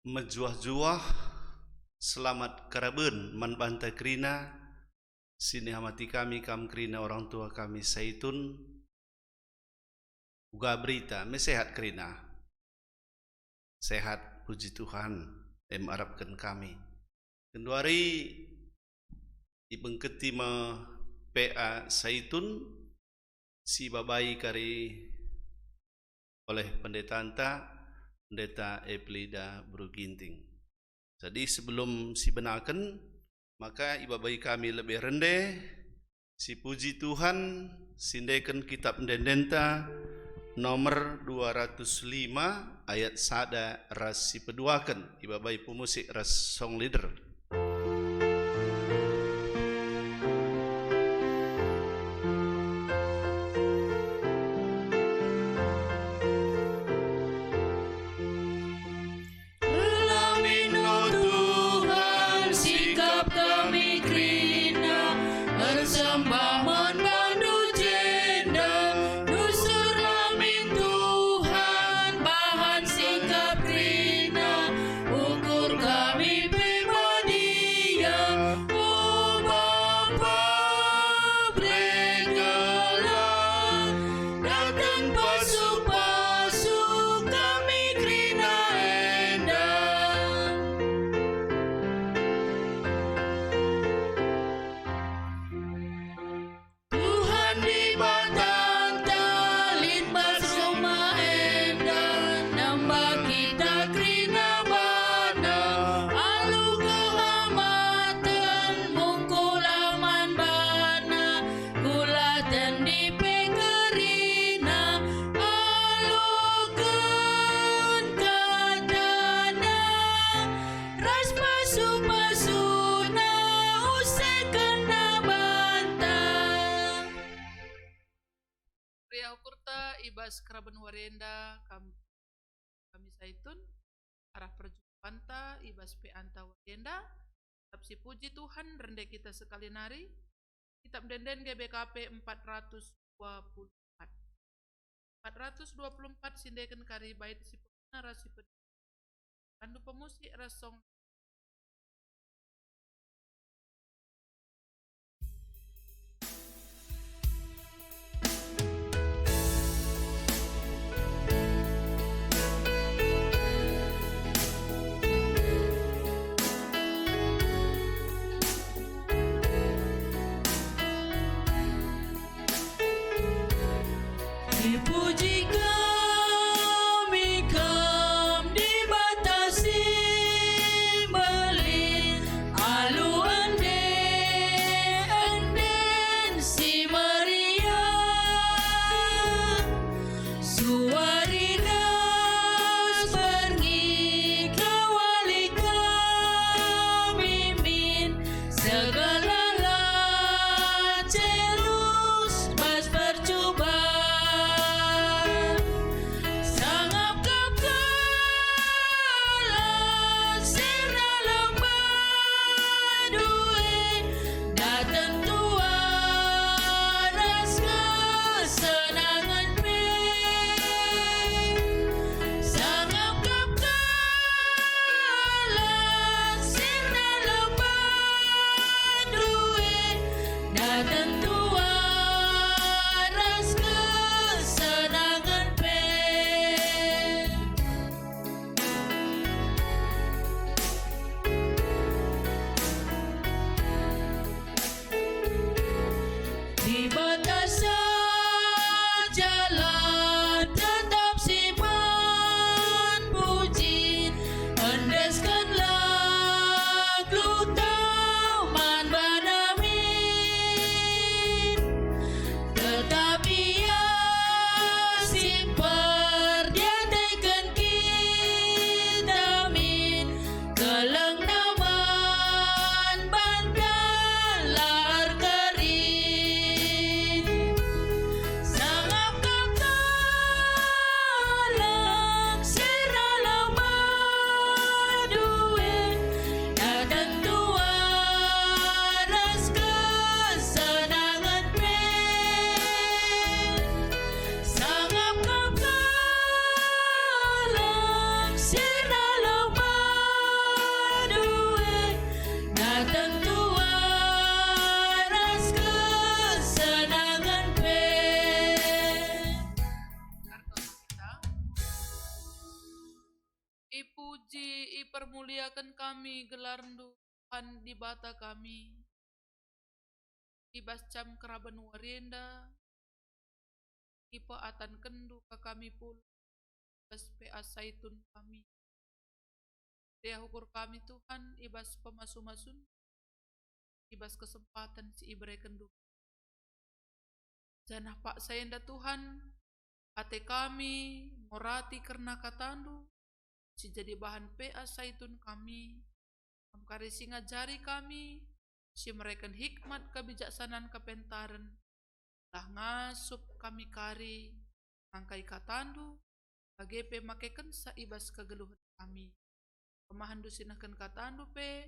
mejuah-juah selamat karaben man bantai krina sini hamati kami kam krina orang tua kami Saitun uga berita mesehat krina sehat puji Tuhan harapkan kami kenduari ibengketi ma PA Saitun si babai kari oleh pendeta Pendeta Eplida Bruginting. Jadi sebelum si benakan, maka ibabai kami lebih rendah, si puji Tuhan, sindekan kitab Dendenta nomor 205 ayat sada ras si peduakan, ibabai pemusik ras song leader. Keraben warenda kami Saitun arah perjumpanta ibas pe anta warenda tapi puji Tuhan rendah kita sekali nari kitab denden GBKP 424 sindekan kari bait si penara si pandu pemusik rasong Ipuji, ipermuliakan kami gelar Tuhan di bata kami. Ibas cam keraben warenda, ipa atan kendu ka kami pul, ibas PA Saitun kami. Dia hukur kami Tuhan, ibas pemasu-masun, ibas kesempatan si ibre kendu. Janah Pak Sayenda Tuhan, ate kami morati karena katandu, si jadi bahan PA Saitun kami, amkari si ngajari kami, si mereka hikmat kebijaksanaan kepentaran, lah ngasup kami kari, angkai katandu, KGP makeken sa ibas kegeluhan kami. Pemahandu sinahkan katandu pe,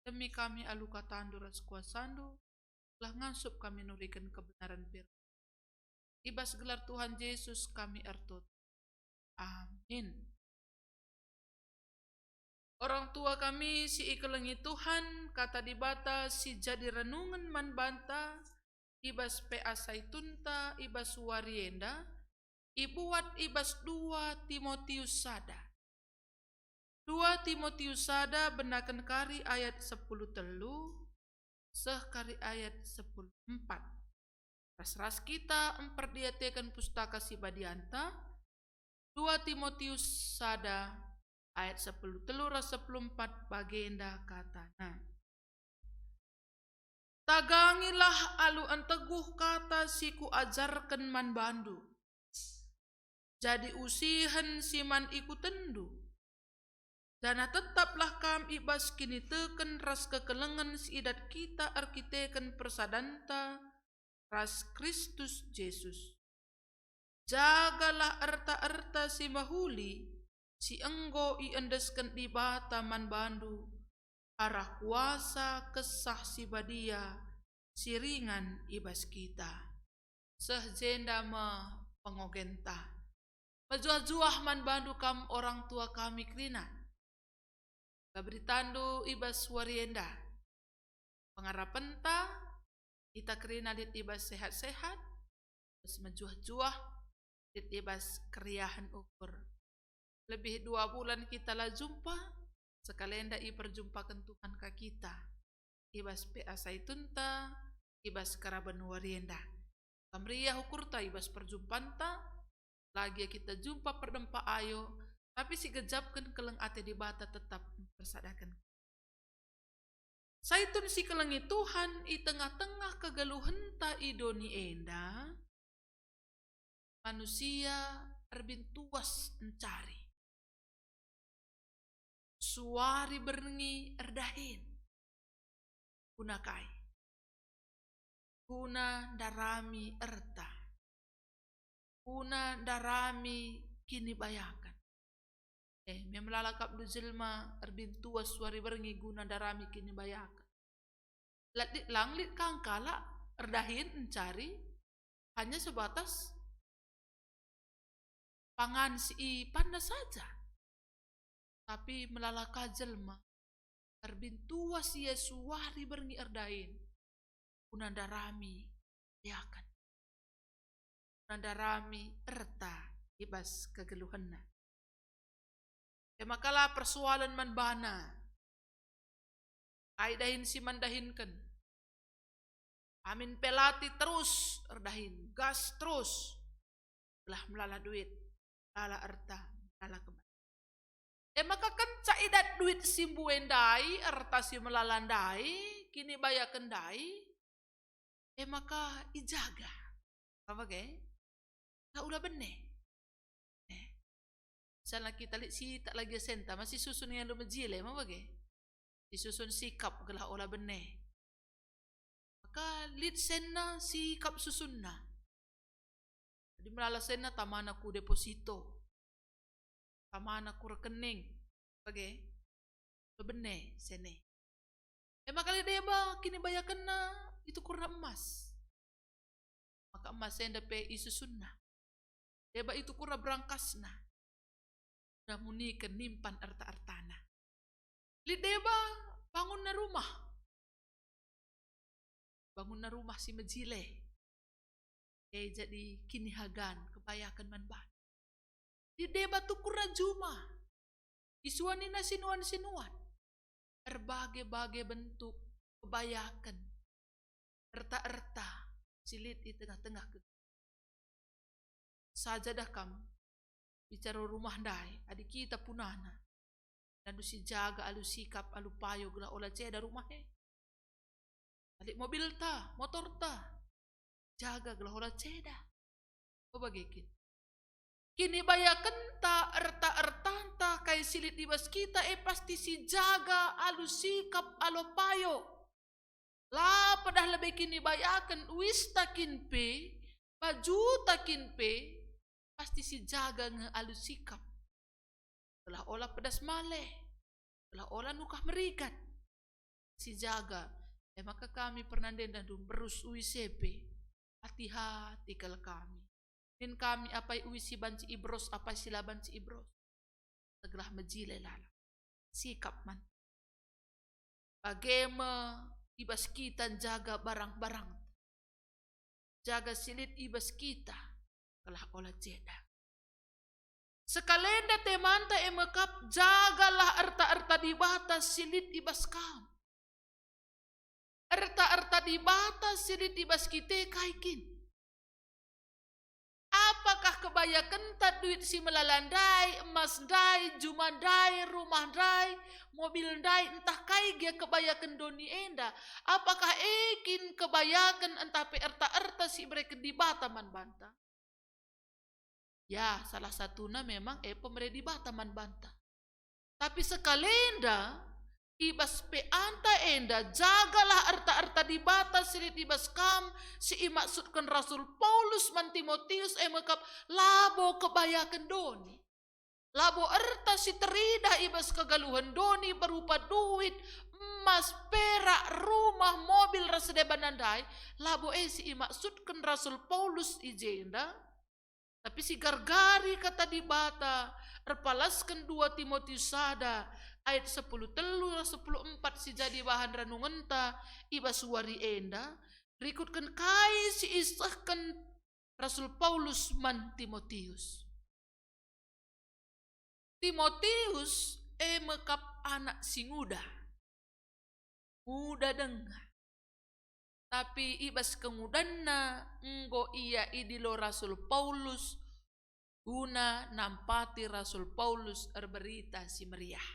demi kami alu katandu ras kuasandu, lah ngasup kami nurikan kebenaran firman. Ibas gelar Tuhan Yesus kami ertot. Amin. Orang tua kami si ikelengi Tuhan, kata di bata si jadi renungan man banta, ibas PA Saitunta, ibas warienda, ibuat ibas 2 Timotius sada. 2 Timotius sada benakan kari ayat 10 telu, seh kari ayat 10 4. Ras-ras kita emperdiatekan pustaka si badianta, 2 Timotius sada ayat 10 telu ras 10 4 bagenda katana. Tagangilah alu anteguh kata si ku ajarkan man bandu. Jadi usihan si man iku tendu. Dana tetaplah kam ibas kini teken ras kekelengan si idat kita arkiteken persadanta ras Kristus Yesus. Jagalah erta-erta si mahuli, si enggo iendeskan di bata man bandu, arah kuasa kesah si badia, si ringan ibas kita. Sehjenda me pengogenta. Majuah-juah man bandu kam orang tua kami krina. Kabritandu ibas warienda. Pengarapenta, kita krina dit ibas sehat-sehat, ibas majuah-juah, dit ibas keriahan ukur. Lebih 2 bulan kita lah jumpa, sekalenda i perjumpakan Tuhan ka kita. Ibas PA Saitunta, ibas karaban warienda. Kamriya hukurta ibas perjumpanta, lagi kita jumpa perdempa ayo, tapi si gejapkan keleng ate di bata tetap persadakan. Saitun si kelengi Tuhan i tengah-tengah kegeluhenta idoni enda, manusia erbintuas mencari. Suari berngi erdahin, gunakai, guna darami erta, guna darami kini bayakan. Memlalakap du jelma erbintuas suari berngi guna darami kini bayakan. Langlit kangkala erdahin mencari hanya sebatas pangan si panda saja. Tapi melalaka jelma erbintuas ia suari berngi erdahin guna darami bayakan. Guna darami erta ibas kegeluhanna. Makalah persoalan man bana. Ai dahin si mandahinkan. Amin pelati terus erdahin, gas terus. Lah melala duit, melala erta, melala kembali. Maka kan caidat duit simbuendai, erta si melalandai, kini bayakan dai. Maka ijaga. Apa ke? Nah ulah benih. Misalnya kita lihat si tak lagi senta, masih susun yang lu menjile, mau bagi? Disusun sikap gelah olah benih. Maka lihat sena sikap susunna. Jadi melala sena tamana ku deposito, tamana ku rekening, bagi? Lu benih sene. Maka lihat deba kini bayakan na itu kurang emas. Maka emas senda pe isusunna. Deba itu kurang berangkasna. Namuni kenimpan erta-ertana. Lideba bangun na rumah. Bangun na rumah si mejile. Jadi kini hagan kebayakan man ban. Lideba tu kura juma. isuanina sinuan-sinuan. Berbagai-bagai bentuk kebayakan. Erta-erta silit di tengah-tengah sajadah kam bicara rumah dai adik kita punana dan si jaga alu sikap alu payo gela olah ceda rumah adik mobil ta motor ta jaga gela olah ceda bagikin kini bayakan ta erta-erta ta kai silit di bas kita pasti si jaga alu sikap alu payo lah padah lebih kini bayakan wis takin pe baju takin pe pasti si jaga ngealu sikap telah olah pedas maleh telah olah nukah merigat si jaga maka kami pernah dendam berus UICP hati-hati kalau kami dan kami apa uisi banci ibros apa sila banci ibros segera mejile lala sikap man bagaimana ibas kita jaga barang-barang jaga silit ibas kita kalah olah ceda sekalenda temanta emekap jagalah erta-erta di batas silit ibas kam erta-erta di batas silit ibas kita kaikin apakah kebayakan tak duit si melalandai emas dai juma dai rumah dai mobil dai entah kai dia kebayakan doni enda apakah ekin kebayakan entah pe erta-erta si mereka di bataman banta ya salah satunya memang pemerintah di bataman banta tapi sekalenda ibas pe anta enda jagalah erta-erta di batas silit ibas kam si maksudkan Rasul Paulus man Timotius mekap labo kebayakan doni labo erta si terida ibas kegaluhan doni berupa duit emas perak rumah mobil rasedebanandai labo si maksudkan Rasul Paulus ijenda tapi si gargari kata di bata erpalaskan 2 Timotius sada ayat 10 telu 10 4 si jadi bahan renungan ta ibas wari enda berikutkan kai si isahkan Rasul Paulus man Timotius mekap anak si muda dengar tapi ibas kemudanna enggo iya idilo Rasul Paulus guna nampati Rasul Paulus berita si meriah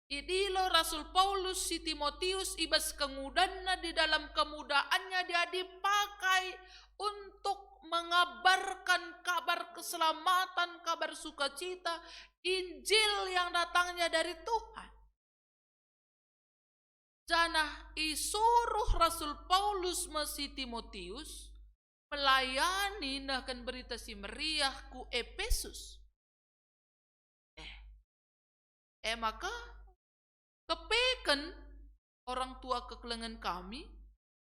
idilo Rasul Paulus si Timotius ibas kemudanna di dalam kemudaannya dia dipakai untuk mengabarkan kabar keselamatan kabar sukacita Injil yang datangnya dari Tuhan Janah isuruh Rasul Paulus mesi Timotius melayani nahkan berita si meriah ku Efesus. Maka kepekan orang tua kekelengan kami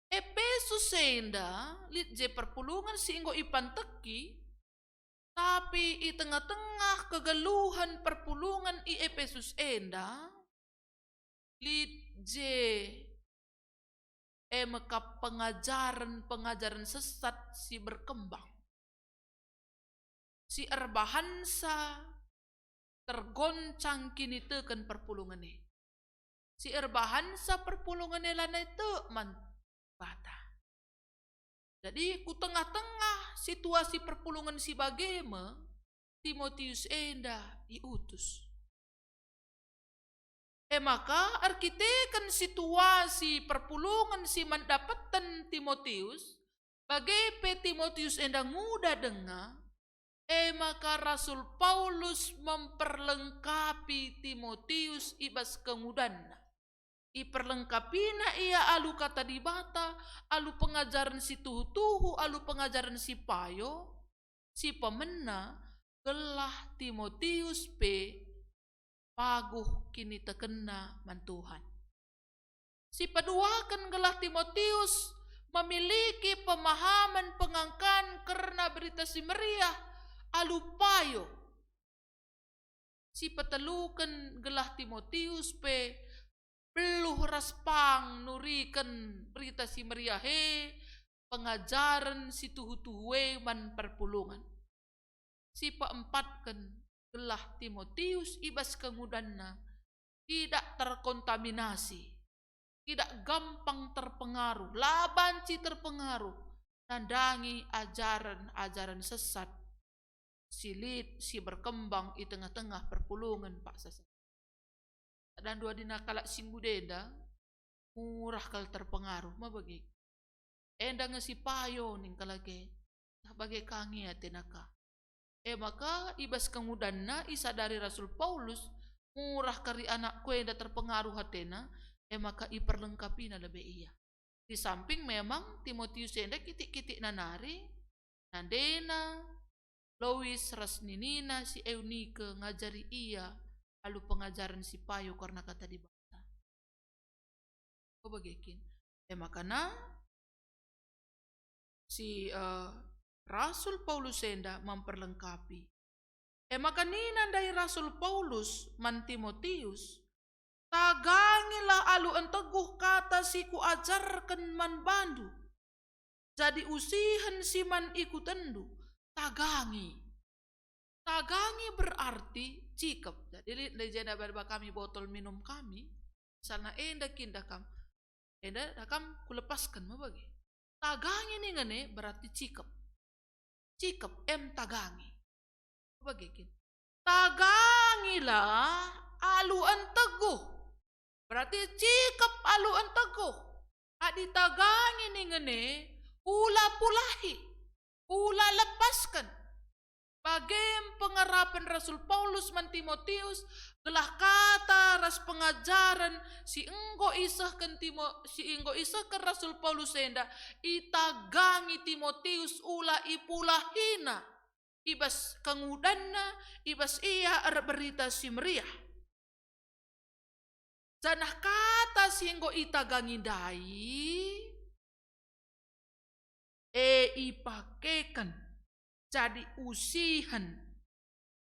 Efesus senda lit je perpulungan singgo ipan teki tapi i tengah-tengah kegeluhan perpulungan i Efesus enda lit je mekap pengajaran sesat si berkembang si erbahansa tergoncang kini teken perpulungan si erbahansa perpulungan lana itu man bata jadi ku tengah-tengah situasi perpulungan si bagema Timotius enda diutus maka arkitekan situasi perpulungan si mendapatan Timotius bagi Timotius enda muda dengar maka Rasul Paulus memperlengkapi Timotius ibas kemudanna iperlengkapina ia alu kata di bata alu pengajaran si tuhu-tuhu alu pengajaran si payo si pemena gelah Timotius paguh kini tekena mantuhan. Si paduakan gelah Timotius memiliki pemahaman pengangkan karena berita si meriah alupayo. Si petelukan gelah Timotius peluh raspang nurikan berita si meriah pengajaran si tuhu-tuhu man perpulungan. Si paempatkan gelah Timotius ibas kemudanna tidak terkontaminasi, tidak gampang terpengaruh, labanci terpengaruh, nandangi ajaran-ajaran sesat, silit si berkembang di tengah-tengah perpulungan Pak sesat. Dan dua dina kalak simbudeda murah kal terpengaruh ma bagi. Enda ngasi payo ning kalage bagai kangi atenaka. Maka ibas kemudanna isa dari Rasul Paulus murah kari anak kue enda terpengaruh hatena, maka iperlengkapina lebih iya. Di samping memang Timotius enda kitik-kitik nanari, nandena, Lois rasninina si Eunike ngajari iya, lalu pengajaran si payo karena kata di bata. Kau bagikin. Makana si Rasul Paulus enda memperlengkapi. Maka ninan dari Rasul Paulus man Timotius, tagangilah alu enteguh kata si ku ajarkan man bandu. Jadi usihan si man ikut tendu, tagangi. Tagangi berarti cikep. Jadi legenda berba kami botol minum kami, misalnya enda kinda kam, enda kam kulepaskan mau bagi. Tagangi nih ngene berarti cikep. Cikep tagangi. Bagikin. Tagangilah alu enteguh. Berarti cikep alu enteguh. Adi tagangi nih ngene ula pulahi. Ula lepaskan. Bagem pengarapan Rasul Paulus man Timotius gelah kata ras pengajaran si enggo isahkan Rasul Paulus enda itagangi Timotius ula ipulahina ibas kangudanna ibas iya berita si meriah. Janah kata si enggo itagangi dai ipakekan jadi usihan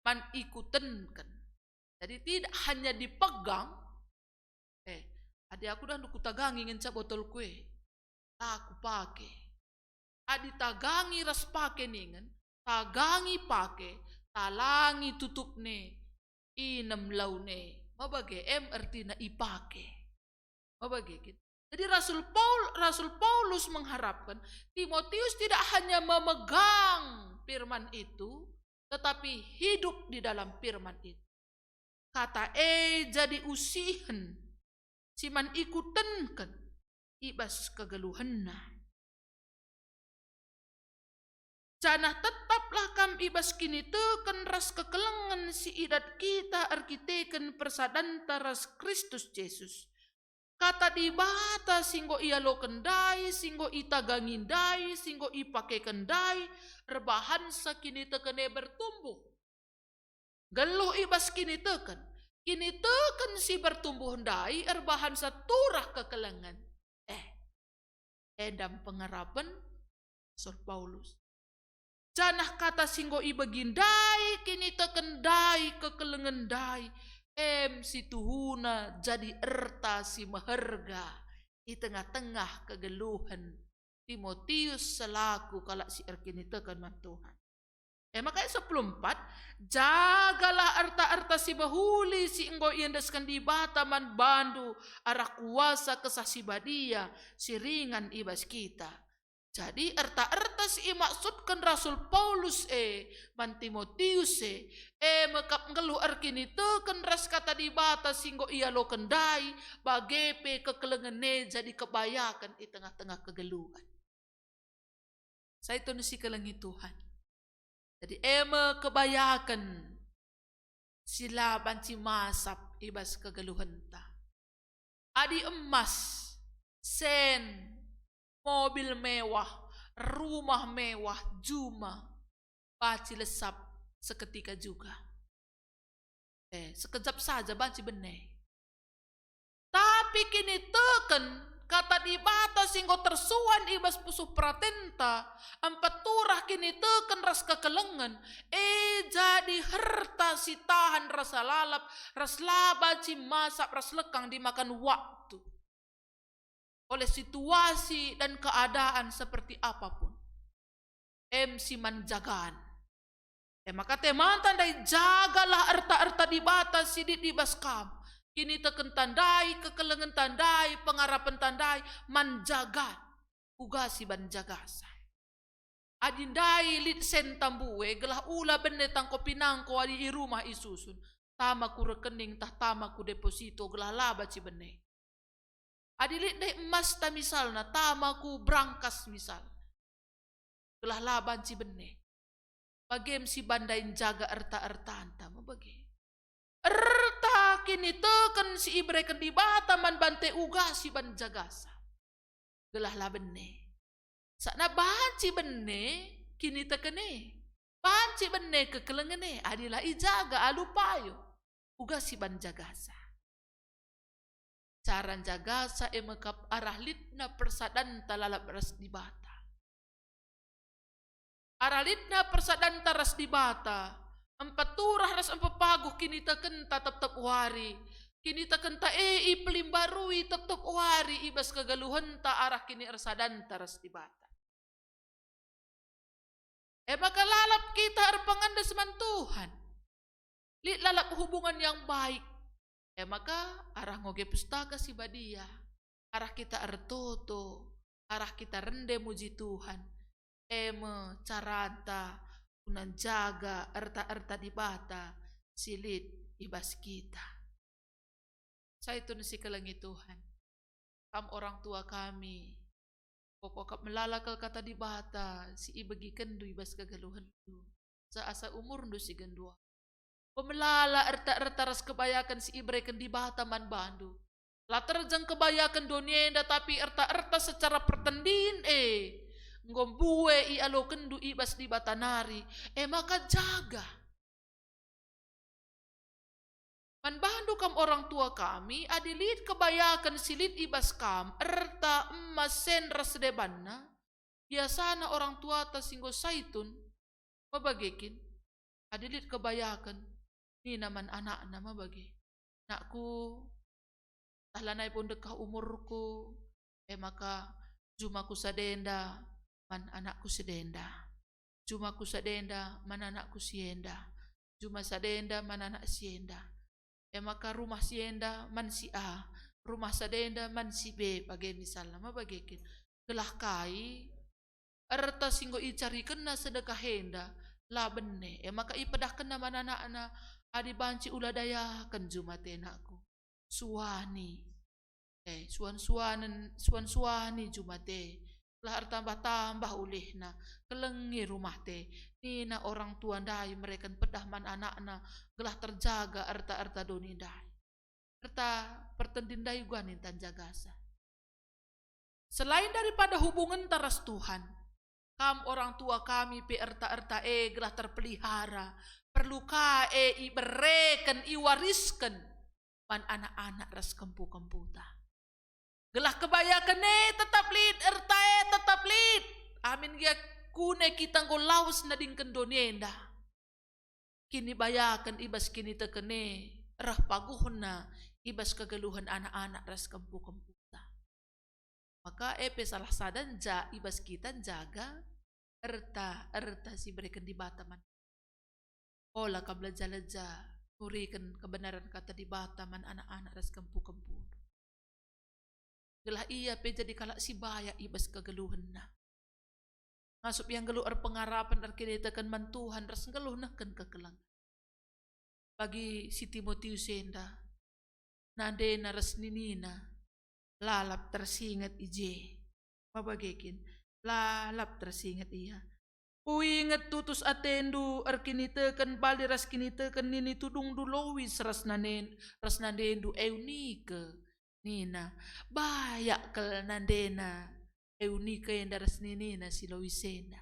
man ikutenkan. Jadi tidak hanya dipegang. Adi aku dah nuku tagangi ngenca botol kue. Aku pakai. Adi tagangi ras pakai ningen. Tagangi pakai. Talangi tutup ne. Inem lau ne. Mabage artinya ipake. Mabage gitu. Jadi Rasul Paulus mengharapkan Timotius tidak hanya memegang firman itu, tetapi hidup di dalam firman itu. Kata jadi usihan, siman ikutenkan, ibas kegeluhanna. Janah tetaplah kam ibas kini teken ras kekelengan si idat kita arkiteken persadanta ras Kristus Yesus. Kata di bata singgo ia lo kendai, singgo ita gangindai, singgo ipake kendai, rebahan sakini tekene bertumbuh. Geluh ibas kini teken si bertumbuh ndai, rebahan saturah kekelengan. Edam pengarapan Rasul Paulus. Janah kata singgo ibagindai, kini tekendai kekelengan dai. Si tuhuna jadi erta si maherga di tengah-tengah kegeluhan Timotius selaku kalak si erkini tekan man Tuhan. Makanya 14 jagalah erta-erta si bahuli si enggo iendeskan di bata man bandu arah kuasa kesasi badia si ringan ibas kita. Jadi erta-erta si maksudkan Rasul Paulus man Timotius mekap ngeluh arkini teken ras kata di bata singgo ia lo kendai bagepe kekelengene jadi kebayakan di tengah-tengah kegeluhan. Saya itu si kelengi Tuhan. Jadi kebayakan sila banci masap ibas kegeluhan ta. Adi emas, sen, mobil mewah, rumah mewah, juma, baci lesap seketika juga. Sekejap saja baci benih. Tapi kini teken kata di bata singgo tersuan ibas pusuh pratenta, empat turah kini teken ras kekelengan, jadi herta si tahan rasa lalap, ras labaci masak, ras lekang dimakan waktu. Oleh situasi dan keadaan seperti apapun. Si manjagaan. Maka teman tandai jagalah erta-erta di batas sidit di baskam. Kini teken tandai, kekelengan tandai, pengarapan tandai, manjaga. Ugasi ban jagasa. Adindai lit sen tambue, gelah ula bende tangko pinangko adi i rumah isusun. Tama ku rekening, tah tama ku deposito, gelah laba ci bene. Adi lit deh emas ta misalna, tama ku brankas misal. Gelah laban ci bene. Bagem si bandain jaga erta-erta anta bagi. Erta kini teken si ibreken di bata man bante uga si ban jagasa. Gelah la benne. Sakna banci benne kini tekene. Banci benne kekelengene adila ijaga alupayo. Uga si ban jagasa. Cara jagasa emekap arah litna persadan talalap ras di bata. Aralitna persadan taras di bata. Empat turah ras empat paguh kini teken tetap wari. Kini teken ta pelimbarui tetap wari ibas kegaluhan ta arah kini ersadan taras di bata. Maka lalap kita arpangandas man Tuhan. Lit lalap hubungan yang baik. Maka arah ngoge pustaka si badia. Arah kita artoto. Arah kita rende muji Tuhan. Caranta unan jaga erta-erta di bata silit ibas kita. Saya itu nasi kelengi Tuhan. Kam orang tua kami pokok melalakal kata di bata si ibagi kendu ibas kegaluhan itu. Saasa umur ndu si gendua. Pemelala erta-erta ras kebayakan si ibreken di bata man bandu. Laterjang kebayakan donienda tapi erta-erta secara pertendin ngombue i alo kendu ibas di batanari maka jaga man bandu kam orang tua kami adilit kebayakan silit ibas kam erta emas sen ras debanna biasana orang tua ta singgo saitun mabagekin adilit kebayakan ni naman anak-anak mabage nakku tahlanai pun dekah umurku maka jumaku sadenda man anakku sedenda. Jumaku sadenda man anakku sienda. Juma sadenda man anak sienda. Maka rumah sienda man si A. Rumah sadenda man si B. Bagai misalnya mabagikin. Gelah kai. Erta singgo icari kena sedekah henda. La benne. Maka ipedah kena man anak-anak. Adi banci uladayakan juma tenakku. Suwani. Suwan-suwani juma te. Lahar tambah-tambah ulihna kelengi rumah te nina orang tua dai mereka pedah man anak-anak gelah terjaga erta-erta doni dai erta pertendin dai gua nintan jagasa. Selain daripada hubungan taras Tuhan kam orang tua kami pe erta-erta gelah terpelihara perlu ibereken iwariskan man anak-anak ras kempu-kemputa. Gelah kebayakan tetap lid ertae tetap lid. Amin gia kune kita ngolaus nadingken donienda. Kini bayakan ibas kini tekene rah paguhna ibas kegeluhan anak-anak ras kempu-kemputa. Maka salah sadan ibas kita jaga erta si berikan di bataman. Ola kableja-leja ngurikan kebenaran kata di bataman anak-anak ras kempu-kemputa. Gelah iya pe jadi kalak si bayak ibas kegeluhan na. Ngasup yang geluh pengarapan arkini tekan man Tuhan ras geluh nakan kekelang. Bagi si Timotius enda. Nande na ras ninina. Lalap tersingat ije. Mabagekin. Lalap tersingat iya. Uingat tutus atendu arkini tekan bali ras kini tekan nini tudung dulowis ras nandendu eunike. Nina, bayak kal nandena, eunika yang daras nina si Loisena.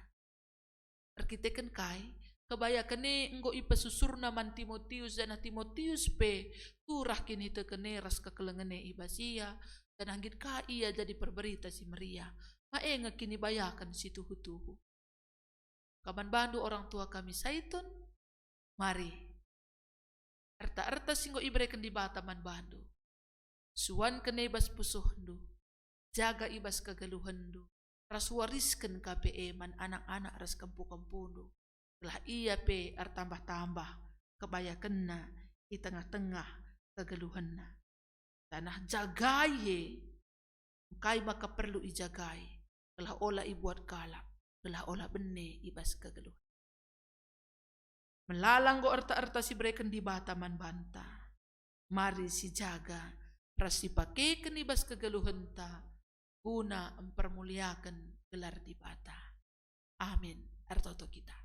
Arkiteken kai, kebayakan enggo ipesusurna man Timotius dan Timotius pe, turah kini tekene ras kekelengene ibasia, dan anggit ka ia jadi perberita si Maria. Maenga kini bayakan si tuhu-tuhu. Kaman bandu orang tua kami saitun, mari. Erta-erta singgo ibreken di bataman bandu. Suan kenebas pusuhndu, jaga ibas kegeluhandu, ras wariskan KPE man anak-anak ras kampu-kampundu. Lah ia pe tambah-tambah kebaya kena di tengah-tengah kegeluhanna. Tanah jagai kai maka perlu ijagai. Kelah olah ibuat galak, kelah olah bene ibas kegeluhan. Melalang go erta-erta si breken di bataman banta. Mari si jaga, rasi pakekan ibas kegeluhan ta, guna mempermuliakan gelar di bata. Amin. Artoto kita.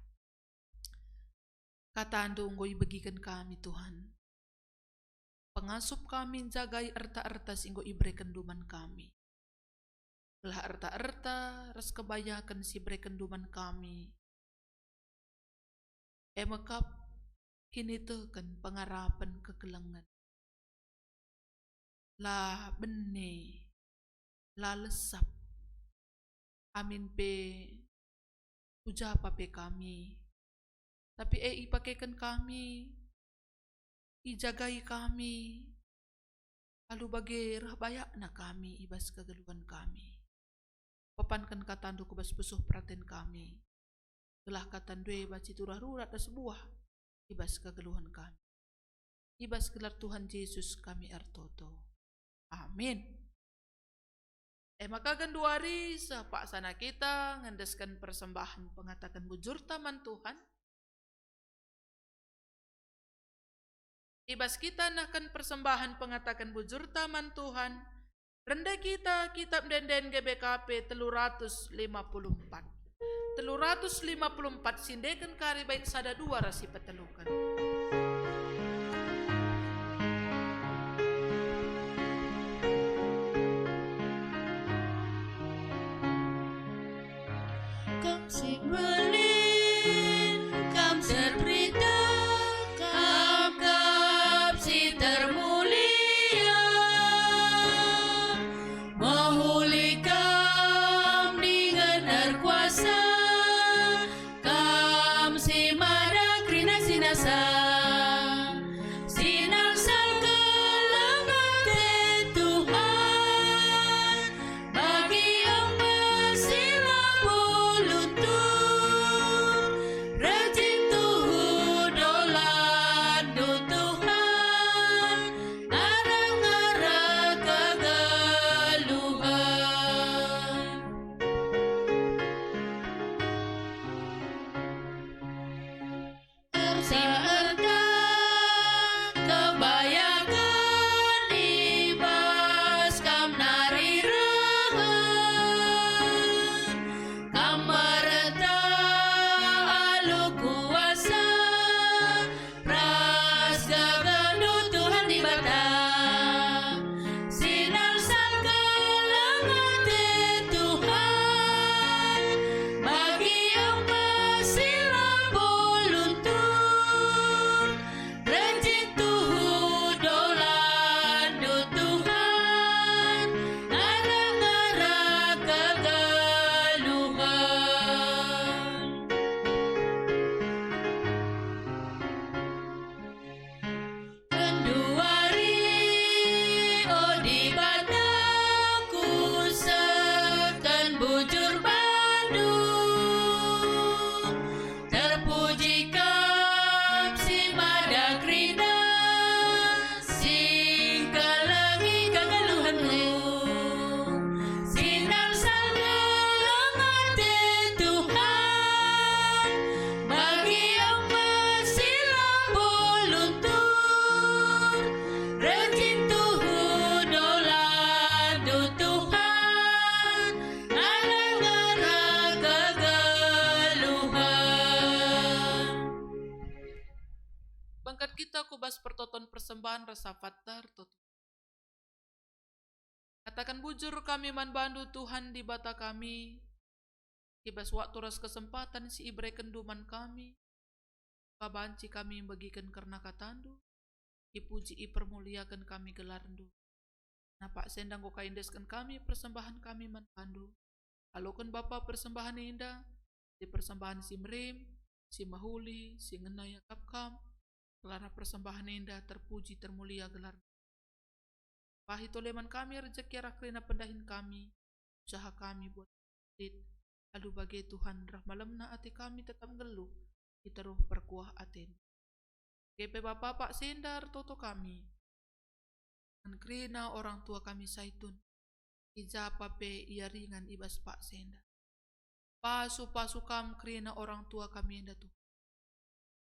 Kata andunggoi bagikan kami Tuhan. Pengasup kami jagai erta-erta singgo ibrekan duman kami. Telah erta-erta ras kebayakan si breken duman kami. Emakap kini tekan pengarapan kekelengan. La bene, la lesap. Amin pe puja pape kami. Tapi ipakaikan kami, ijagai kami, lalu bagi bayak na kami, ibas kegeluhan kami. Papankan katandu kubas pesuh perhatian kami. Telah katandue baci turah-rurat da sebuah, ibas kegeluhan kami. Ibas gelar Tuhan Yesus kami artoto. Amin. Maka genduari sepak sana kita ngendeskan persembahan pengatakan bujur taman Tuhan. Ibas kita nahkan persembahan pengatakan bujur taman Tuhan. Rendah kita kitab denden GBKP 354. 354 sindekan kari bait sada dua rasi petelukan. Kam si belin, kam serberita, kam si termulia, mahuli kam dengan kuasa, kam si mara krina sinasa, sinaksal kelengat Tuhan, bagi hamba sila bulutur, rajin tuhu dolan do Tuhan, arang-arang kegeluhan. Erta kebayakan ibas kam nari rehan, kam merta alu kuasa, ras kegendu Tuhan di bata, sinar sang kelengat Tuhan, bagi hamba sila buluntur, rajin tuhu dolan do Tuhan, arang-arang kegeluhan. Kenduari di bataku sekan bujur Bandung, terpuji kam si mada krina, sing kelengi kegeluhanmu, sinar sang kelengat Tuhan, bagi hamba sila buluntur, rajin tuhu dolan do Tuhan, arang-arang kegeluhan. Bangkat kita kubas pertoton persembahan rasa fatar tutup. Katakan bujur kami man bandu Tuhan di bata kami. Ibas waktu ras kesempatan si ibreken duman kami. Kabanci kami bagikan karena katandu. Ipuji ipermuliakan kami gelarndu. Napak sendang ko kaindeskan kami persembahan kami man bandu. Halokan Bapa persembahan indah. Di persembahan si Mrim, si Mahuli, si Ngenaya Kapkam. Kelara persembahan indah terpuji termulia gelar. Pahit oleman kami rezeki rakrina pendahin kami. Usaha kami buat dit. Lalu bagi Tuhan rah malamna ati kami tetap ngeluh. kita roh perkuah aten. GP Bapak Pak Sendar toto kami. Dan kerina orang tua kami saitun. Ijapa pe ia ringan ibas Pak Sendar. Pasu kam kerina orang tua kami enda tu.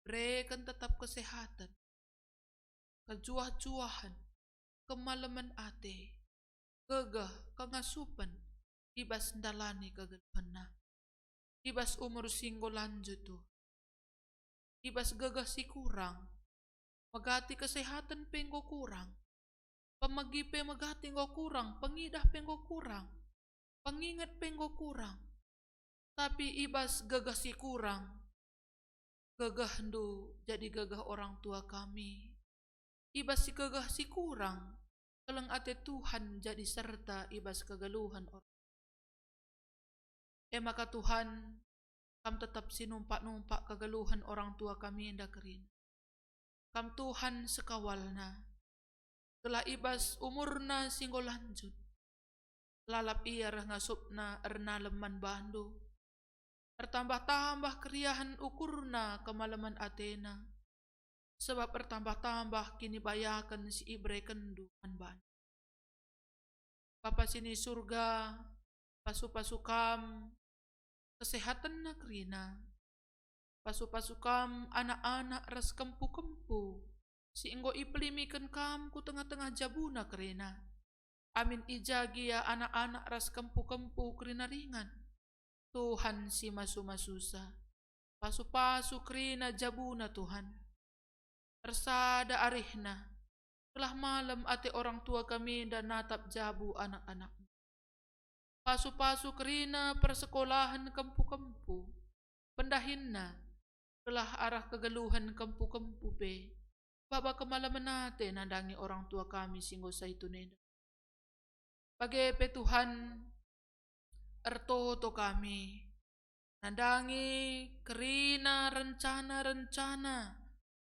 Berikan tetap kesehatan. Kejuah-juahan. Kemalaman ate. Gegah kengasupan. Ibas ndalani kegeluhana. Ibas umur singgo lanjut tu. Ibas gegah si kurang. Megati kesehatan penggo kurang. Pemegi pe megati nggo kurang. Pengidah penggo kurang. Pengingat penggo kurang. Tapi ibas gegah si kurang. Gegah ndu jadi gegah orang tua kami. Ibas si gegah si kurang. Keleng ate Tuhan jadi serta ibas kegeluhan orang. Maka Tuhan, kam tetap sinumpak-numpak kegeluhan orang tua kami yang dakerin. Kam Tuhan sekawalna. Telah ibas umurna singgo lanjut. Lalap ia ngasupna erna leman bandu. Bertambah-tambah keriahan ukurna kemalaman Athena. Sebab bertambah-tambah kini bayakan si ibre kendu ban. Papa sini surga, pasu-pasukam, kesehatan nakrina. Pasu-pasukam anak-anak ras kempu-kempu. Si enggo iplimikan kam ku tengah-tengah jabuna kerina. Amin ijagi ya anak-anak ras kempu-kempu kerina ringan. Tuhan si masu-masusa. Pasu-pasu kerina jabuna Tuhan. Tersada arihna. Telah malam ate orang tua kami dan natap jabu anak-anak. Pasu-pasu kerina persekolahan kempu-kempu. Pendahinna. Telah arah kegeluhan kempu-kempu pe. Baba kemalaman nate nandangi orang tua kami singgo saituneda. Bagi pe Tuhan ertoto kami. Nandangi kerina rencana-rencana.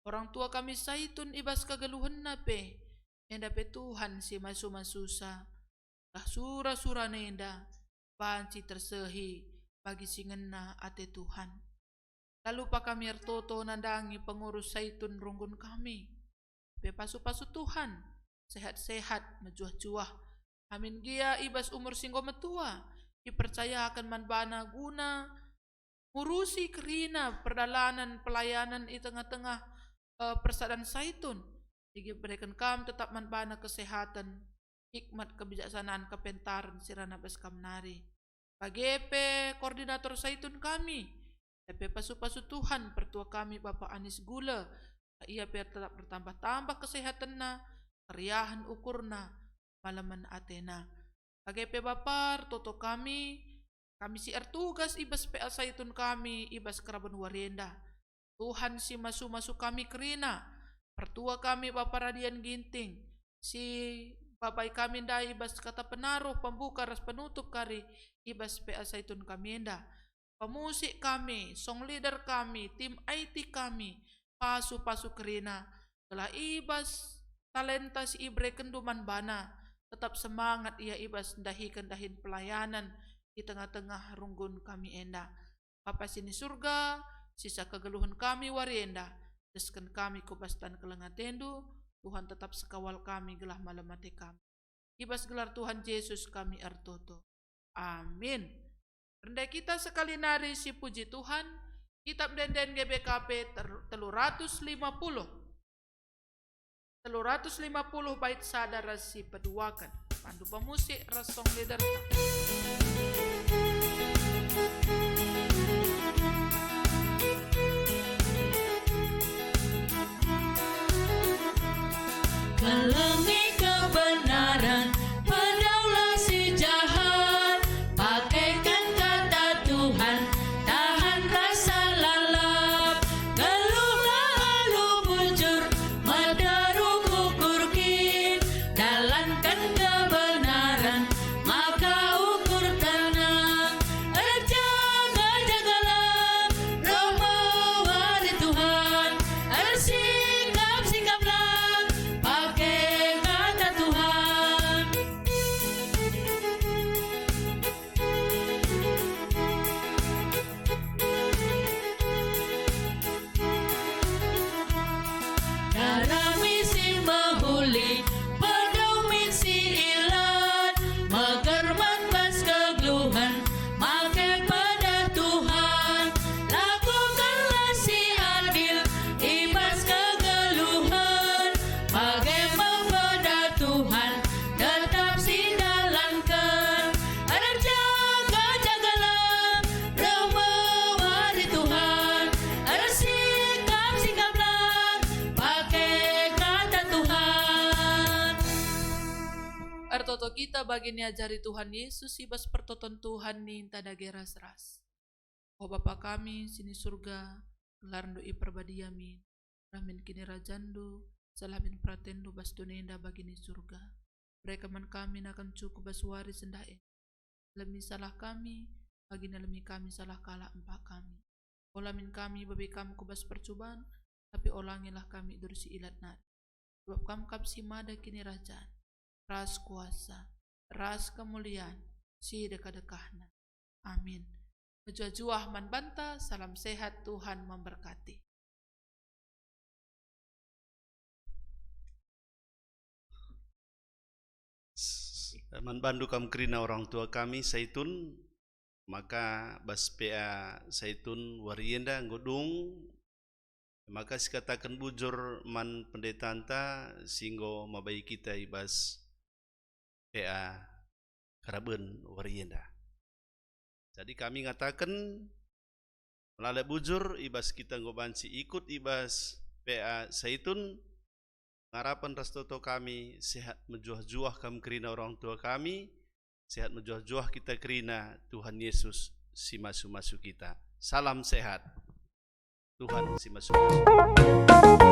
Orang tua kami saitun ibas kegeluhan nape. Nenda pe Tuhan si masu-masusa. Dah sura-sura nenda. Panci tersehi bagi singena ate Tuhan. Lalu pa kami ertoto nandangi pengurus saitun runggun kami. Pe pasu-pasu Tuhan. Sehat-sehat mejuah-juah. Amin gia ibas umur singgo metua. Dipercayakan manbana guna. Ngurusi kerina perdalanan pelayanan di tengah-tengah persadan saitun. Diberikan kam tetap manbana kesehatan. Hikmat kebijaksanaan kepentaran sirana beskam nari. Pagepe koordinator saitun kami. Tepe pasu-pasu Tuhan pertua kami Bapak Anis Gula. Ia biar tetap bertambah-tambah kesehatanna, keriahan ukurna, malaman Athena. Pagepe Bapak toto kami si ertugas ibas PA saitun kami, ibas Keraben Warenda. Tuhan si masu-masu kami kerina. Pertua kami Bapak Radian Ginting. Si Bapak kami nda ibas kata penaruh pembuka ras penutup kari ibas PA saitun kami nda. Pemusik kami, song leader kami, tim IT kami, pasu-pasu kerina. Telah ibas talenta si ibre kenduman bana. Tetap semangat ia ibas dahin pelayanan di tengah-tengah runggun kami enda. Papa sini surga, sisa kegeluhan kami warienda. Desken kami kubastan kelengatendu, Tuhan tetap sekawal kami gelah malam mati kami. Ibas gelar Tuhan Yesus kami ertoto. Amin. Rendah kita sekali nari si puji Tuhan. Kitab Denden GBKP 350. 350 bait sadar si peduakan. Pandu pemusik resong leader. Kelengi kebenaran, pedaulah si jahat. Pakaikan kata Tuhan, tahan rasa lalap. Geluhlah halu bujur, mederu kukurkin. Jalankan kebenaran, maka ukur tenang. Jaga-jagalah, roh mewari Tuhan. Sikap-sikaplah, pakai kita bagi ni ajari Tuhan Yesus ibas pertoton Tuhan ni tada geras ras. O Bapa kami sini surga, gelarndo i perbadiamin, ramin kini rajandu, salamin pratendo bas donenda bagi ni surga. Mereka man kami akan cukup bas waris sendae. Lemi salah kami, bagi lemi kami salah kalah empat kami. Olamin kami babi kamu kubas percobaan, tapi olangilah kami dursi ilat nat. Sebab kamu kapsi mada kini rajaan, ras kuasa, ras kemuliaan, si dekah-dekahna. Amin. Kejuah-juah man banta, salam sehat, Tuhan memberkati. Man bandu kam kerina orang tua kami Saitun, maka bas PA Saitun Warienda ngodung, maka sikatakan bujur man pendeta anta singgo mabai kita ibas PA Karaben Warienda. Jadi kami ngatakan melalui bujur ibas kita ngobansi ikut ibas PA Saitun, harapan restoto kami sehat menjuah-juah kami kerina orang tua kami, sehat menjuah-juah kita kerina Tuhan Yesus si masu-masu kita. Salam sehat. Tuhan si masu-masu.